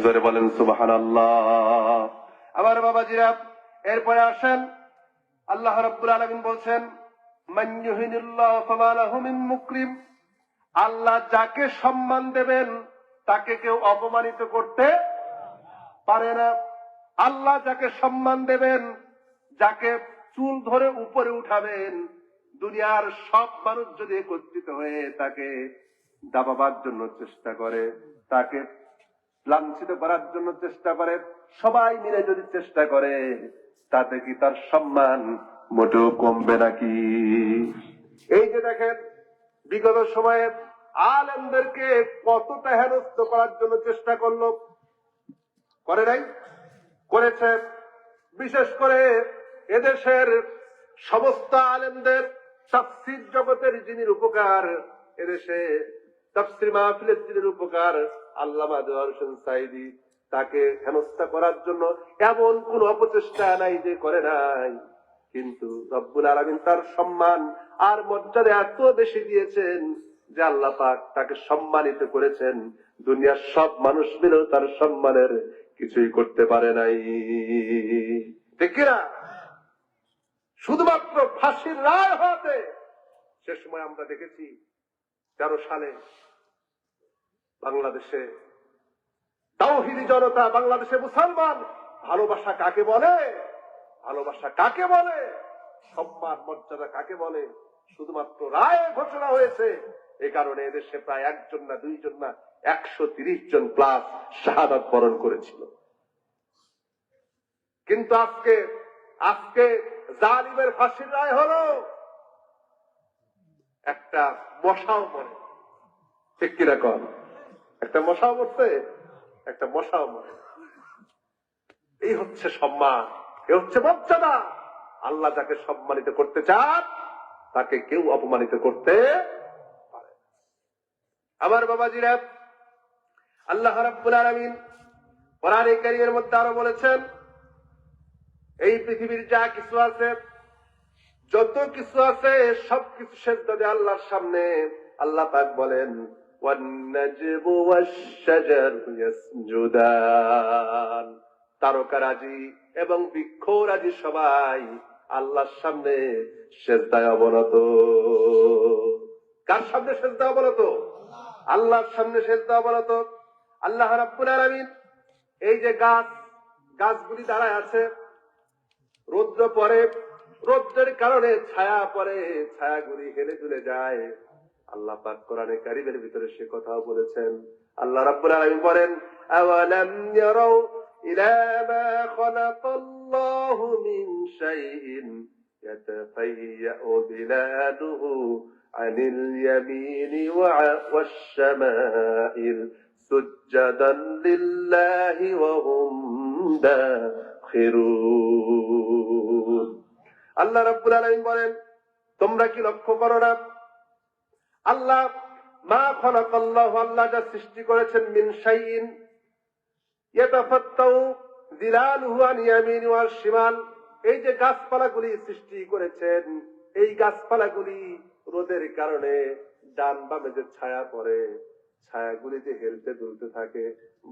জোরে বলেন সুবহানাল্লাহ। আমার বাবাজিরা, এরপরে আসেন আল্লাহ রাব্বুল আলামিন বলছেন, মান ইউহিনিল্লাহু ফামা লাহু মিন মুকরিম। আল্লাহ যাকে সম্মান দেবেন তাকে কেউ অপমানিত করতে পারে না। আল্লাহ যাকে সম্মান দেবেন, যাকে চুল ধরে উপরে উঠাবেন, দুনিয়ার সব মানুষ যদি একত্রিত হয়ে তাকে দাবাবার জন্য চেষ্টা করে, তাকে লাঞ্ছিত করার জন্য চেষ্টা করে, সবাই মিলে যদি চেষ্টা করে, তাতে কি তার সম্মান মোটেও কমবে নাকি? এই যে দেখেন, বিগত সময়ে আলেমদেরকে কতটা হেনস্থ করার জন্য চেষ্টা করলো, করে নাই? করেছে। বিশেষ করে এদেশের সমস্ত আলেমদের তাফসীর জগতের যিনি উপকার, এদেশে তাফসীর মাহফিলের যিনি উপকার, আল্লামা দেওয়ার হোসেন সাঈদী, তাকে হেনস্থা করার জন্য এমন কোন অপচেষ্টা নাই যে করে নাই। কিন্তু রব্বুল আলামিন তার সম্মান আর মর্যাদা এত বেশি দিয়েছেন যে আল্লাহ পাক তাকে সম্মানিত করেছেন। দুনিয়ার সব মানুষ মিলেও তার সম্মানের কিছুই করতে পারে নাই। ঠিক কিনা? শুধুমাত্র ফাঁসির রায় হতে সে সময় আমরা দেখেছি 13 সালে বাংলাদেশে তাওহীদি জনতা, বাংলাদেশে মুসলমান, ভালোবাসা কাকে বলে, ভালোবাসা কাকে বলে, সম্মান মর্যাদা কাকে বলে, শুধুমাত্র রায় ঘোষণা হয়েছে। এই কারণে এদেশে প্রায় 1 জন না 2 জন না 130 জন প্লাস শাহাদাত বরণ করেছিল। কিন্তু আজকে জালিমের ফাঁসির রায় হলো, একটা মশাও মরে। ঠিক কিনা কন? একটা মশাও মরছে, একটা মশাও মরে। এই হচ্ছে সম্মান, এ হচ্ছে মর্যাদা। আল্লাহ যাকে সম্মানিত করতে চান তাকে কেউ অপমানিত করতে পারে। আমার বাবাজিরা, আল্লাহ রাব্বুল আলামিন কোরআনে কারীমের মধ্যে আরো বলেছেন, এই পৃথিবীর যা কিছু আছে, যত কিছু আছে, সবকিছু সেজদা দেয় আল্লাহর সামনে। আল্লাহ পাক বলেন, ওয়ান নাজমু ওয়াশ-শাজারু ইয়াসজুদান। তারকারাজি এবং বৃক্ষরাজি সবাই আল্লাহর সামনে সেজদায় অবনত। কার সামনে সেজদা অবনত? আল্লাহর সামনে সেজদা অবনত। আল্লাহ রাব্বুল আলামিন এই যে গাছগুলি দাঁড়ায় আছে, রৌদ্র পড়ে, রৌদ্রের কারণে ছায়া পড়ে, ছায়াগুলি হেলে দুলে যায়। আল্লাহ পাক কোরআনে কারীমের ভিতরে সে কথাও বলেছেন। আল্লাহ রাব্বুল আলামিন বলেন, আওয়ালাম ইয়ারাউ ইলা মা খালাকাল্লাহু মিন শাইইন ইয়াতাফায়্যাউ বিলাদুহু আনিল ইয়ামিনি ওয়াশ-শামাইল সুজদান লিল্লাহি ওয়া হুম দাখিরুন। আল্লাহ রাব্বুল আলামিন বলেন, তোমরা কি লক্ষ্য করো না, আল্লাহ মা খালাকাল্লাহু, আল্লাহ যা সৃষ্টি করেছেন, মিন শাইইন ইয়াতাফাত্তাউ যিলালুহু আন ইয়ামিনি ওয়াশ শিমাল, এই যে গাছপালাগুলি সৃষ্টি করেছেন, এই গাছপালাগুলি রোদের কারণে ডান বামে যে ছায়া পড়ে, ছায়াগুলি যে হেলতে দুলতে থাকে,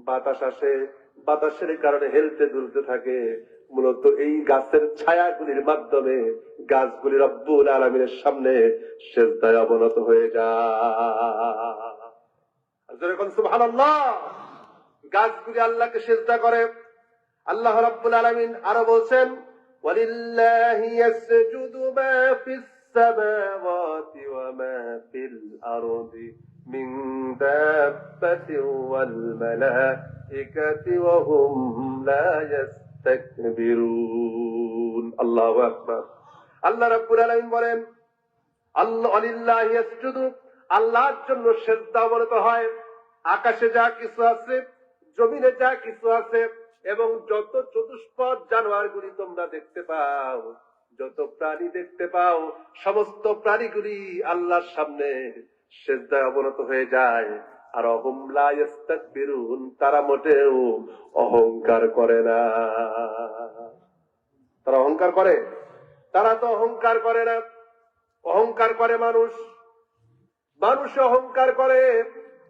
বাতাস আসে, বাতাসের কারণে হেলতে দুলতে থাকে। মূলত এই গাছের ছায়াগুলির মাধ্যমে গাছগুলি রব্বুল আলামিনের সামনে সেজদায় অবনত হয়ে যায়। যেরকম সুবহানাল্লাহ, গাছগুলি আল্লাহকে সেজদা করে। আল্লাহ রাব্বুল আলামিন আরো বলছেন, ওয়ালিল্লাহি ইয়াসজুদু মা ফিস সামাওয়াতি ওয়া মা ফিল আরদি মিন দাব্বাতিন ওয়াল মালাইকাতি ওয়া হুম লা ইয়াস্তাকবিরুন। আল্লাহু আকবার। আল্লাহ রাব্বুল আলামিন বলেন, আল্লাহ ওয়ালিল্লাহি ইয়াসজুদু, আল্লাহর জন্য সেজদা অবনত হয় আকাশে যা কিছু আছে, জমিনে যা কিছু আছে, এবং যত চতুষ্পদ জানোয়ারগুলি তোমরা দেখতে পাও, যত প্রাণী দেখতে পাও, সমস্ত প্রাণীগুলি আল্লাহর সামনে সেজদায় অবনত হয়ে যায়। আর হুম লা ইয়াস্তাকবিরুন, তারা মোটেও অহংকার করে না। তারা অহংকার করে? তারা তো অহংকার করে না। অহংকার করে মানুষ, মানুষ অহংকার করে।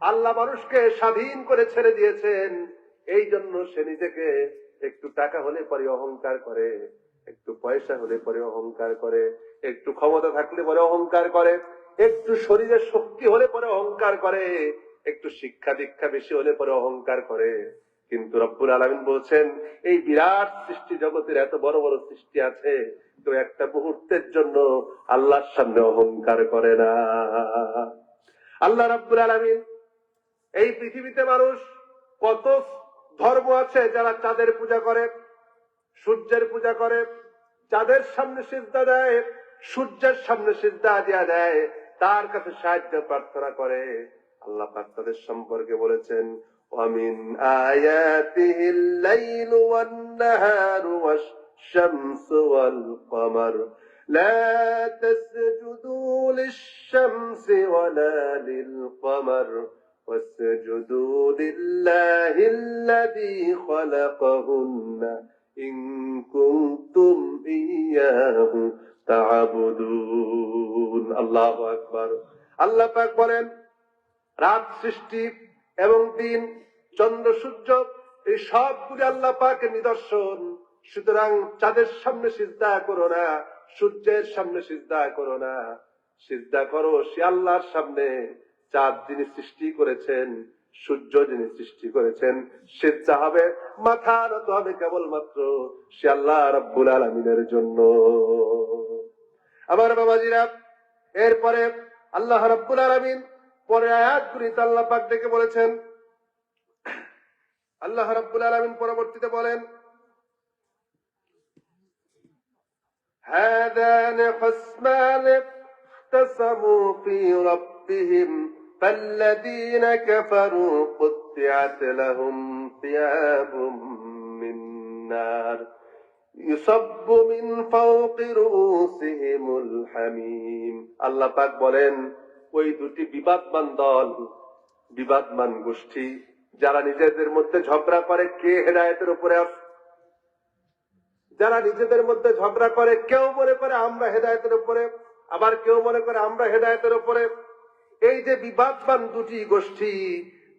আল্লাহ মানুষকে স্বাধীন করে ছেড়ে দিয়েছেন, এই জন্য সে নিজেকে একটু টাকা হলে পরে অহংকার করে, একটু পয়সা হলে পরে অহংকার করে, একটু ক্ষমতা থাকলে পরে অহংকার করে, একটু শরীরের শক্তি হলে পরে অহংকার করে, একটু শিক্ষা দীক্ষা বেশি হলে পরে অহংকার করে। কিন্তু রব্বুল আলামিন বলছেন এই বিরাট সৃষ্টি জগতের এত বড় বড় সৃষ্টি আছে, তো একটা মুহূর্তের জন্য আল্লাহর সামনে অহংকার করে না। আল্লাহ রাব্বুল আলামিন এই পৃথিবীতে মানুষ কত ধর্ম আছে যারা চাঁদের পূজা করে, সূর্যের পূজা করে, চাঁদের সামনে সিজদা দেয়, সূর্যের সামনে সিজদা দিয়া দেয়, তার কাছে সাহায্য প্রার্থনা করে। আল্লাহ পাক তাদের সম্পর্কে বলেছেন ওয়ামিন আয়াতিহিল লাইলু ওয়ান নাহারু ওয়াশ শামসু ওয়াল কমার লা তাসজুদু লিশ-শামসি ওয়ালা লিল-কমার ওয়াসজুদু লিল্লাহিল্লাযী খালাকাহুন্না ইন কুনতুম ইয়াহু তা'বুদুন। আল্লাহু আকবার। আল্লাহ পাক বলেন রাত সৃষ্টি এবং দিন, চন্দ্র সূর্য, এই সবগুলি আল্লাহ পাকের নিদর্শন। সুতরাং চাঁদের সামনে সিজদা করো না, সূর্যের সামনে সিজদা করো না, সিজদা করো সে আল্লাহর সামনে। চাঁদ যিনি সৃষ্টি করেছেন, সূর্য যিনি সৃষ্টি করেছেন, সিজদা হবে, মাথা নত হবে কেবলমাত্র সে আল্লাহ রাব্বুল আলামিনের জন্য। আমার বাবাজিরা, এরপরে আল্লাহ রাব্বুল আলামিন পরে আয়াতগুলিতে আল্লাহ পাক ডেকে বলেছেন, আল্লাহ রাব্বুল আলামিন পরবর্তীতে বলেন হাযান খাসমান ইখতাসামু ফী রাব্বিহিম ফাল্লাযীনা কাফারু কুত্তিআত লাহুম সিয়াবুম মিন নার ইউসাব্বু মিন ফাওকি রুউসিহিমুল হামীম। আল্লাহ পাক বলেন ওই দুটি বিবাদমান দল, বিবাদমান গোষ্ঠী, যারা নিজেদের মধ্যে ঝগড়া করে কে হেদায়েতের উপরে আছে, যারা নিজেদের মধ্যে ঝগড়া করে, কেউ মনে করে আমরা হেদায়েতের উপরে, আবার কেউ মনে করে আমরা হেদায়েতের উপরে, এই যে বিবাদমান দুটি গোষ্ঠী,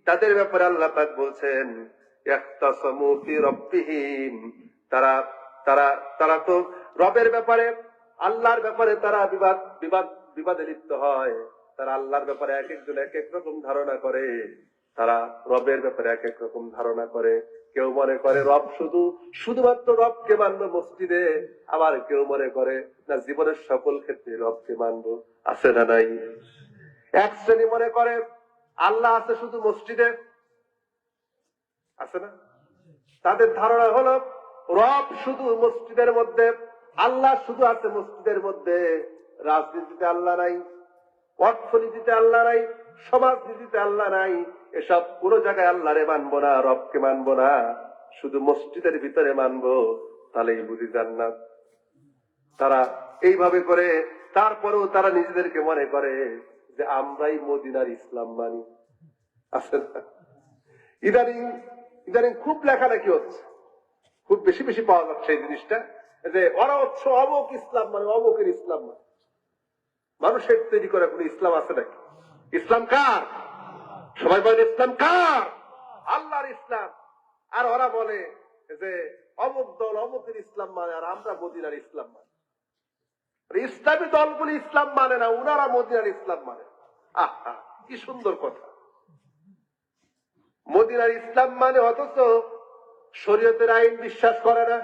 তাদের ব্যাপারে আল্লাহ পাক বলছেন ইখতাসামু ফি রাব্বিহিম, তারা তারা তারা তো রবের ব্যাপারে, আল্লাহর ব্যাপারে তারা বিবাদে লিপ্ত হয়। তারা আল্লাহর ব্যাপারে এক একজন এক এক রকম ধারণা করে, তারা রবের ব্যাপারে এক এক রকম ধারণা করে। কেউ মনে করে রব শুধুমাত্র রবকে মানবো মসজিদে, আবার কেউ মনে করে না জীবনের সকল ক্ষেত্রে রবকে মানবো। আছে না নাই? এক শ্রেণী মনে করে আল্লাহ আছে শুধু মসজিদে, আছে না? তাদের ধারণা হলো রব শুধু মসজিদের মধ্যে, আল্লাহ শুধু আছে মসজিদের মধ্যে। রাজনীতিতে আল্লাহ নাই, অর্থনীতিতে আল্লাহ নাই, সমাজনীতিতে আল্লাহ নাই, এসব কোন জায়গায় আল্লাহরে মানবো না, রবকে মানবো না, শুধু মসজিদের ভিতরে মানবো, তাহলেই বুঝি জান্নাত। তারা এইভাবে করে, তারপরেও তারা নিজেদেরকে মনে করে যে আমরাই মদিনার ইসলাম মানি। আছে না? ইদানিং খুব লেখালেখি হচ্ছে, খুব বেশি বেশি পাওয়া যাচ্ছে এই জিনিসটা, যে ওরা হচ্ছে অমুক ইসলাম মানে, অমুকের ইসলাম মানে। মানুষের তৈরি করা কোন ইসলাম আছে নাকি? ইসলাম কার? সবাই বলেন ইসলাম কার? আল্লাহর ইসলাম। আর ওরা বলে যে অমুক দল অমুকের ইসলাম মানে, আর আমরা মদিনার ইসলাম মানে। ইসলামী দলগুলি ইসলাম মানে না, উনারা মদিনার ইসলাম মানে। আহা, কি সুন্দর কথা! মদিনার ইসলাম মানে, অথচ শরীয়তের আইন বিশ্বাস করে না।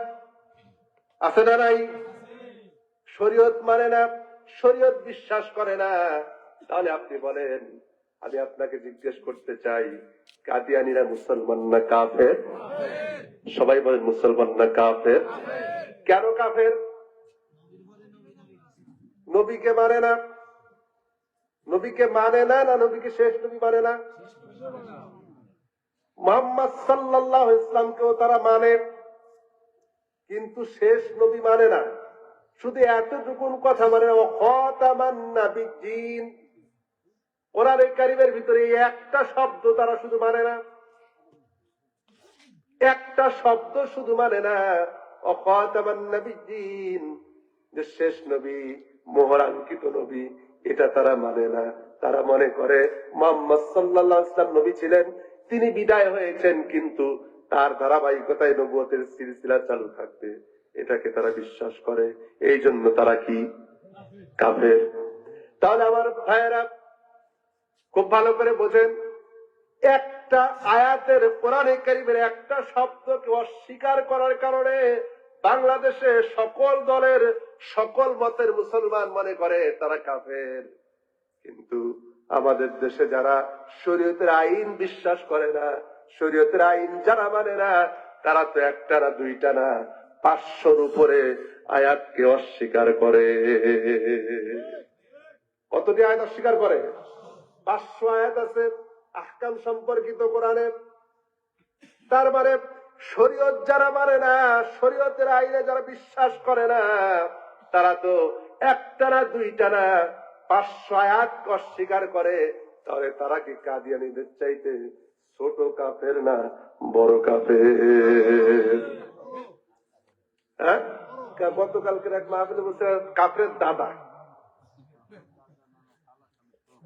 আছে না নাই? শরীয়ত মানে না, শরীয়ত বিশ্বাস করে না। তাহলে আপনি বলেন, আমি আপনাকে জিজ্ঞেস করতে চাই, কাদিয়ানীরা মুসলমান না কাফের? সবাই বলেন মুসলমান না কাফের? কেন কাফের? নবীকে মানে না। নবীকে মানে না, না নবীকে শেষ নবী মানে না? মুহাম্মদ সাল্লাল্লাহু আলাইহি ওয়াসাল্লামকেও তারা মানে, কিন্তু শেষ নবী মানে না। শুধু এতটুকুন কথা মানে না, খাতামান নাবিয়্যিন। কোরআনে কারীমের ভিতরে একটা শব্দ তারা শুধু মানে না, একটা শব্দ শুধু মানে না, খাতামান নাবিয়্যিন, যে শেষ নবী, মোহরাঙ্কিত নবী, এটা তারা মানে না। তারা মনে করে মুহাম্মদ সাল্লাল্লাহু আলাইহি ওয়াসাল্লাম নবী ছিলেন, তিনি বিদায় হয়েছেন, কিন্তু তার ধারাবাহিকতায় নবুয়তের সিলসিলা চালু থাকবে, এটাকে তারা বিশ্বাস করে। এই জন্য তারা কি কাফের। তাহলে আমার ভাইয়েরা খুব ভালো করে বোঝেন, একটা আয়াতের কোরআনে কারীমের একটা শব্দকে অস্বীকার করার কারণে বাংলাদেশে সকল দলের সকল মতের মুসলমান মনে করে তারা কাফের। কিন্তু আমাদের দেশে যারা শরীয়তের আইন বিশ্বাস করে না, শরীয়তের আইন যারা মানে না, তারা তো একটা না দুইটা না 500-র উপরে আয়াতকে অস্বীকার করে। কতটি আয়াত অস্বীকার করে? 500 আয়াত আছে আহকাম সম্পর্কিত কোরআনে। তার মানে শরীয়ত যারা মানে না, শরীয়তের আইনে যারা বিশ্বাস করে না, তারা তো একটা না দুইটা না 500 আয়াত অস্বীকার করে। তাহলে তারা কি কাদিয়ানীদের চাইতে ছোট কাফের না বড় কাফের? হ্যাঁ, গতকালকের এক মাহফিলে বলছে কাফের দাদা।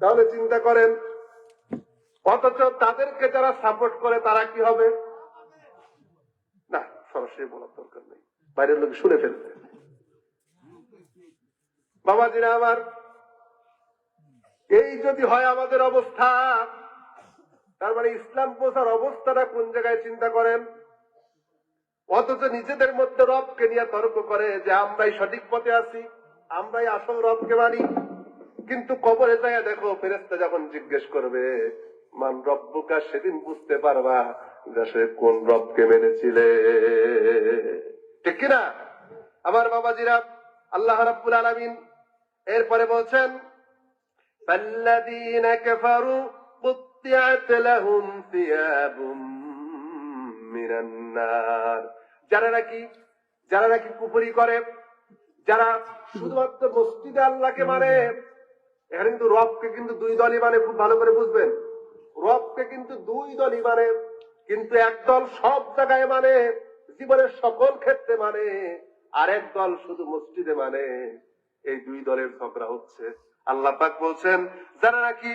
তাহলে চিন্তা করেন, অথচ তাদেরকে যারা সাপোর্ট করে তারা কি হবে? না, সরাসরি বলার দরকার নেই, বাইরের লোক শুনে ফেলবে। বাবাজিরা আমার, এই যদি হয় আমাদের অবস্থা, তার মানে ইসলাম প্রচার অবস্থাটা কোন জায়গায় চিন্তা করেন। অথচ নিজেদের মধ্যে রবকে নিয়ে তর্ক করে যে আমরাই সঠিক পথে আছি, আমরাই আসল রবকে মানি। কিন্তু কবরে যায় দেখো, ফেরেশতা যখন জিজ্ঞেস করবে মান রব্বুকা, সেদিন বুঝতে পারবা যে সে কোন রবকে মেনেছিলে। ঠিক কিনা আমার বাবাজিরা? আল্লাহ রাব্বুল আলামিন এরপরে বলছেন ফাল্লাযীনা কাফারু কুত্তিআত লাহুম সিয়াবুম মিনান নার। যারা নাকি কুফরি করে, যারা শুধুমাত্র মসজিদে আল্লাহকে মানে, এখানে কিন্তু রবকে কিন্তু দুই দলই মানে, খুব ভালো করে বুঝবেন। রবকে কিন্তু দুই দলই মানে, কিন্তু একদল সব জায়গায় মানে, জীবনের সকল ক্ষেত্রে মানে, আর এক দল শুধু মসজিদে মানে। এই দুই দলের ঝগড়া হচ্ছে। আল্লাহ পাক বলছেন যারা নাকি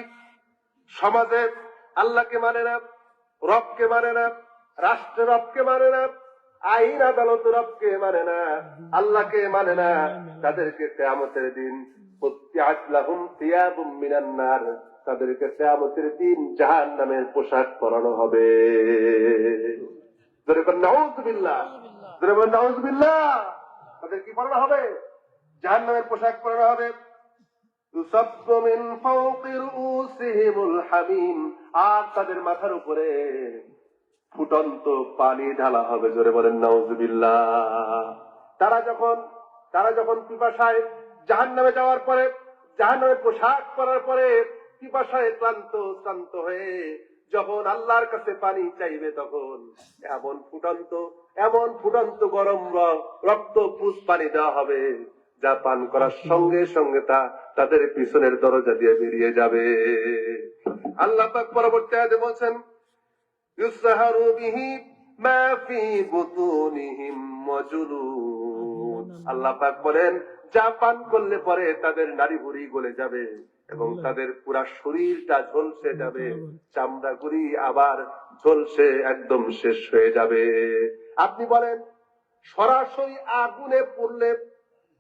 সমাজে আল্লাহকে মানে না, রবকে মানে না, রাষ্ট্রের রবকে মানে না, আইন আদালত রবকে মানে না, আল্লাহকে মানে না, তাদেরকে কিয়ামতের দিন তাদেরকে কিয়ামতের দিন জাহান্নামের পোশাক পরানো হবে। নাউযুবিল্লাহ, নাউযুবিল্লাহ। তাদের কি পরানো হবে? জাহান্নামের পোশাক পরানো হবে। ইউসাব্বু মিন ফাওকি রুউসিহিমুল হামিম, আর তাদের মাথার উপরে ফুটন্ত পানি ঢালা হবে। জোরে বলেন নাউযুবিল্লাহ। তারা যখন পিপাসায় জাহান্নামে যাওয়ার পরে, জাহান্নামের পোশাক পরার পরে পিপাসায় ক্লান্ত হয়ে যখন আল্লাহর কাছে পানি চাইবে, তখন এমন ফুটন্ত গরম রক্ত পুষ পানি দেওয়া হবে, যা পান করার সঙ্গে সঙ্গে তাদের পিছনের দরজা দিয়ে বেরিয়ে যাবে। আল্লাহ পাক পরবর্তী আয়াতে বলছেন ইউসহারু বিহি মা ফি বুতুনিহিম ওয়া জুলুদ। আল্লাহ পাক বলেন যা পান করলে পরে তাদের নাড়ি ভুঁড়ি গলে যাবে এবং তাদের পুরা শরীরটা ঝলসে যাবে, চামড়াগুলি আবার ঝলসে একদম শেষ হয়ে যাবে। আপনি বলেন সরাসরি আগুনে পড়লে,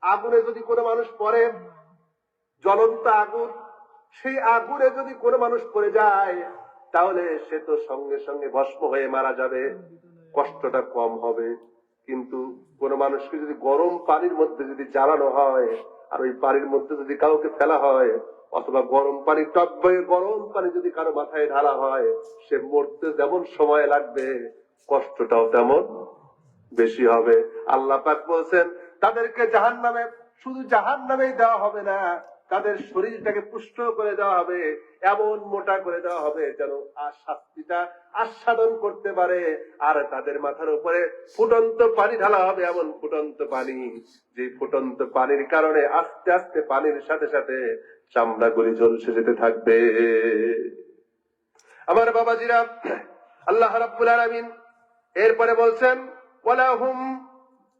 আগুনে যদি কোনো মানুষ পড়ে, জ্বলন্ত আগুন, সেই আগুনে যদি কোনো মানুষ পড়ে যায়, তাহলে সে তো সঙ্গে সঙ্গে ভস্ম হয়ে মারা যাবে, কষ্টটা কম হবে। কিন্তু কোন মানুষকে যদি গরম পানির মধ্যে যদি জ্বালানো হয়, আর ওই পানির মধ্যে যদি কাউকে ফেলা হয়, অথবা গরম পানি, টকবয়ে গরম পানি যদি কারো মাথায় ঢালা হয়, সে মরতে যেমন সময় লাগবে, কষ্টটাও তেমন বেশি হবে। আল্লাহ পাক বলছেন তাদেরকে জাহান্নামে, শুধু জাহান্নামেই দেওয়া হবে না, তাদের শরীরটাকে পুষ্ট করে দেওয়া হবে, এমন মোটা করে দেওয়া হবে যেন শাস্তিটা আস্বাদন করতে পারে। আর তাদের মাথার উপরে ফুটন্ত পানি ঢালা হবে, এমন ফুটন্ত পানি, যে ফুটন্ত পানির কারণে আস্তে আস্তে পানির সাথে সাথে চামড়াগুলি ঝলসে যেতে থাকবে। আমার বাবাজিরা, আল্লাহ রাব্বুল আলামিন এরপরে বলছেন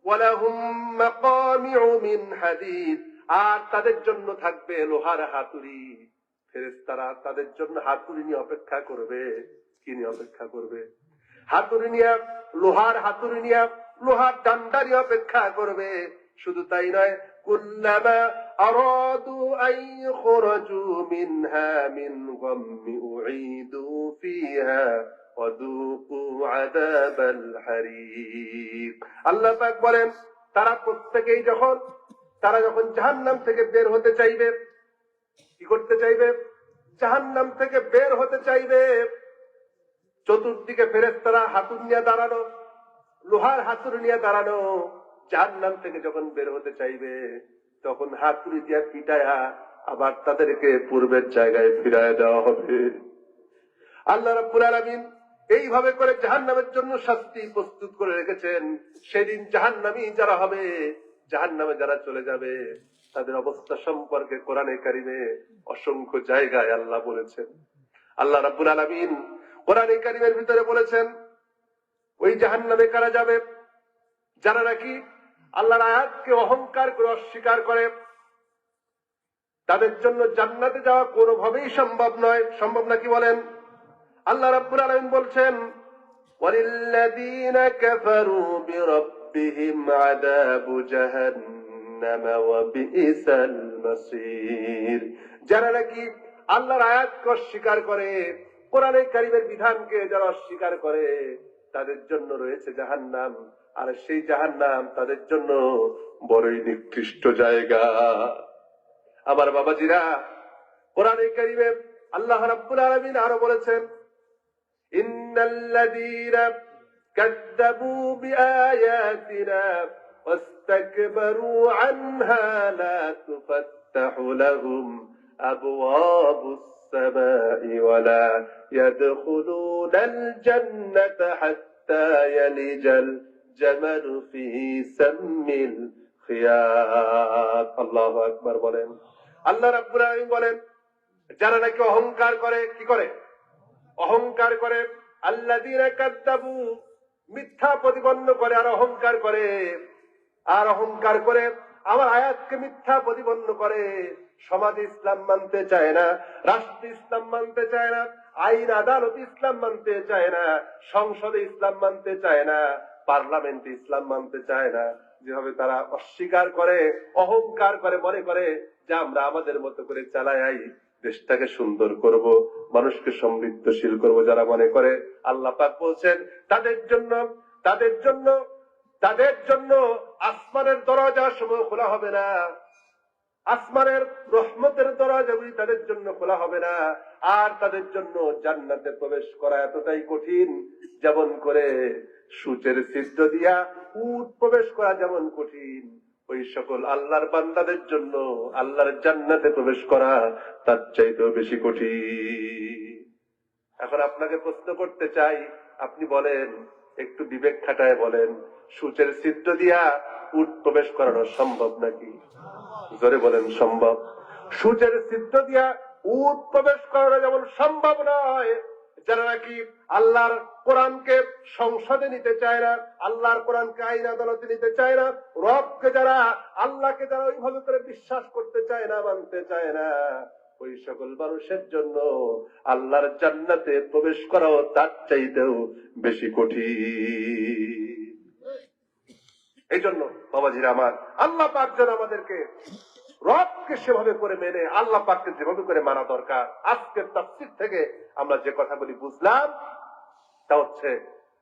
ওয়ালাহুম মাকামিউ মিন হাদিদ, আর তাদের জন্য থাকবে লোহার হাতুড়ি। ফেরেশতারা তাদের জন্য হাতুড়ি নিয়ে অপেক্ষা করবে। কি নিয়ে অপেক্ষা করবে? হাতুড়ি নিয়ে লোহার হাতুড়ি নিয়ে, লোহার ডান্ডা নিয়ে অপেক্ষা করবে। শুধু তাই নয়, কুল্লামা আরাদু আন ইখরাজু মিনহা মিন গাম্মি উঈদু ফিহা ওয়া যুকু আযাবাল হারিক। আল্লাহ পাক বলেন, তারা প্রত্যেকেই যখন জাহান্নাম থেকে বের হতে চাইবে, কি করতে চাইবে? জাহান্নাম থেকে বের হতে চাইবে। চতুর্দিকে ফেরেশতারা হাতুড়ি নিয়ে দাঁড়ানো, লোহার হাতুড়ি নিয়ে দাঁড়ানো। জাহান্নাম থেকে যখন বের হতে চাইবে, তখন হাতুড়ি দিয়ে পিটায়া আবার তাদেরকে পূর্বের জায়গায় ফিরায় দেওয়া হবে। আল্লাহ রাব্বুল আলামিন এইভাবে করে জাহান্নামের জন্য শাস্তি প্রস্তুত করে রেখেছেন। সেদিন জাহান্নামী যারা হবে, জাহান্নামে যারা চলে যাবে, তাদের অবস্থা সম্পর্কে কোরআনে কারিমে অসংখ্য জায়গায় আল্লাহ বলেছেন। আল্লাহ রাব্বুল আলামিন কোরআনে কারিমের ভিতরে বলেছেন, ওই জাহান্নামে কারা যাবে? যারা নাকি আল্লাহর আয়াতকে অহংকার করে অস্বীকার করে। তাদের জন্য জান্নাতে যাওয়া কোনোভাবেই সম্ভব নয়। সম্ভব নাকি বলেন? আল্লাহ রাব্বুল আলামিন বলছেন, ওয়ালিল্লাযীনা কাফারু বিরাব্বিহিম আযাবু জাহান্নাম ওয়া বিইসাল মাসীর। যারা নাকি আল্লাহর আয়াতকে অস্বীকার করে, কোরআনে কারীমের বিধানকে যারা অস্বীকার করে, তাদের জন্য রয়েছে জাহান্নাম। আর সেই জাহান্নাম তাদের জন্য বড়ই নিকৃষ্ট জায়গা। আমার বাবাজিরা, কোরআনে কারীমে আল্লাহ রাব্বুল আলামিন আরো বলেছেন, ইন্নাল্লাযীনা কাযযাবু বিআয়াতিনা ওয়াস্তাকবারু আনহা লা তুফাত্তাহু লাহুম আবওয়াবুস সামাই ওয়া লা ইয়াদখুলুনাল জান্নাতা হাত্তা ইয়ালিজাল জামালু ফি সাম্মিল খিয়াত। আল্লাহু আকবার বলেন। আল্লাহ রাব্বুল আলামিন বলেন, যারা নাকি অহংকার করে, কি করে? অহংকার করে। আল্লাযীনা কাযযাবু, মিথ্যা প্রতিপন্ন করে আর অহংকার করে, আর অহংকার করে আমার আয়াতকে মিথ্যা প্রতিপন্ন করে। সমাজে ইসলাম মানতে চায় না, রাষ্ট্রে ইসলাম মানতে চায় না, আইন আদালত ইসলাম মানতে চায় না, সংসদে ইসলাম মানতে চায় না, পার্লামেন্টে ইসলাম মানতে চায় না। যেভাবে তারা অস্বীকার করে, অহংকার করে, মনে করে যে আমরা আমাদের মতো করে চালাই, দেশটাকে সুন্দর করব, মানুষকে সমৃদ্ধশীল করব, যারা মনে করে, আল্লাহ পাক বলছেন তাদের জন্য আসমানের দরজা সমূহ খোলা হবে না। আসমানের রহমতের দরজাগুলি তাদের জন্য খোলা হবে না। আর তাদের জন্য জান্নাতে প্রবেশ করা এতটাই কঠিন, যেমন করে সূচের ছিদ্র দিয়া উট প্রবেশ করা যেমন কঠিন, ওই সকল আল্লাহর বান্দাদের জন্য আল্লাহর জান্নাতে প্রবেশ করা তার চাইতেও বেশি কঠিন। এখন আপনাকে প্রশ্ন করতে চাই, আপনি বলেন, একটু বিবেক খাটায় বলেন, সূচের ছিদ্র দিয়া উট প্রবেশ করানো সম্ভব নাকি? জোরে বলেন, সম্ভব? সূচের ছিদ্র দিয়া উট প্রবেশ করানো যেমন সম্ভব নয়, যারা নাকি আল্লাহর কোরআনকে সংসদে নিতে চায় না, আল্লাহর কোরআনকে আইন আদালতে নিতে চায় না, রবকে যারা, আল্লাহকে যারা ওইভাবে করে বিশ্বাস করতে চায় না, মানতে চায় না, ওই সকল মানুষের জন্য আল্লাহর জান্নাতে প্রবেশ করাও তার চাইতেও বেশি কঠিন। এই জন্য বাবাজিরা আমার, আল্লাহ পাক যেন আমাদেরকে রবকে সেভাবে করে মেনে, আল্লাহ পাককে যেভাবে করে মানা দরকার। আজকের তাফসীর থেকে আমরা যে কথাগুলি বুঝলাম, তা হচ্ছে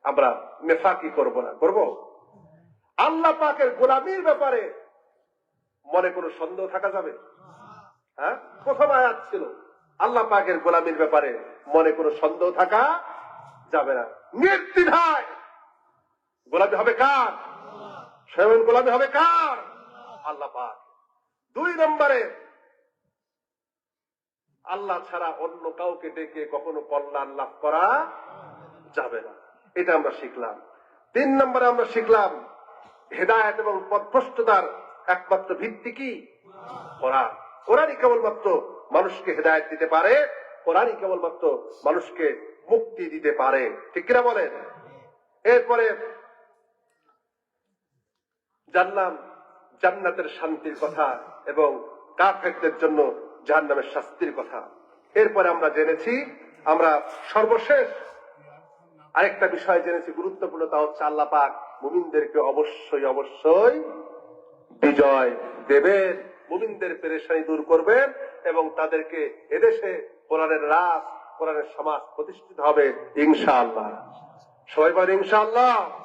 আমরা নেফাকি করব না, করব আল্লাহ পাকের গোলামির ব্যাপারে মনে কোনো সন্দেহ থাকা যাবে? হ্যাঁ, প্রথম আয়াত ছিল আল্লাহ পাকের গোলামির ব্যাপারে মনে কোনো সন্দেহ থাকা যাবে না। নির্দ্বিধায় গোলামি হবে কার? স্বয়ং গোলামি হবে কার? আল্লাহ পাক। 2 নম্বরে, আল্লাহ ছাড়া অন্য কাউকে ডেকে কখনো কল্যাণ লাভ করা যাবে না, এটা আমরা শিখলাম। 3 নম্বরে আমরা শিখলাম, হেদায়েত এবং পথভ্রষ্টতার একমাত্র ভিত্তি কি? কোরআন। কোরআনই কেবলমাত্র মানুষকে হেদায়েত দিতে পারে, কোরআনই কেবলমাত্র মানুষকে মুক্তি দিতে পারে, ঠিক কিনা বলেন? এরপরে জানলাম জান্নাতের শান্তির কথা এবং কাফেরদের জন্য জাহান্নামের শাস্তির কথা। এরপরে আমরা জেনেছি, আমরা সর্বশেষ আরেকটা বিষয় জেনেছি গুরুত্বপূর্ণ, তা হচ্ছে আল্লাহ পাক মুমিনদেরকে অবশ্যই অবশ্যই বিজয় দেবেন, মুমিনদের পেরেশানি দূর করবেন এবং তাদেরকে এদেশে কোরআনের রাজ, কোরআনের সমাজ প্রতিষ্ঠিত হবে ইনশাআল্লাহ। সবাই বলেন ইনশাআল্লাহ।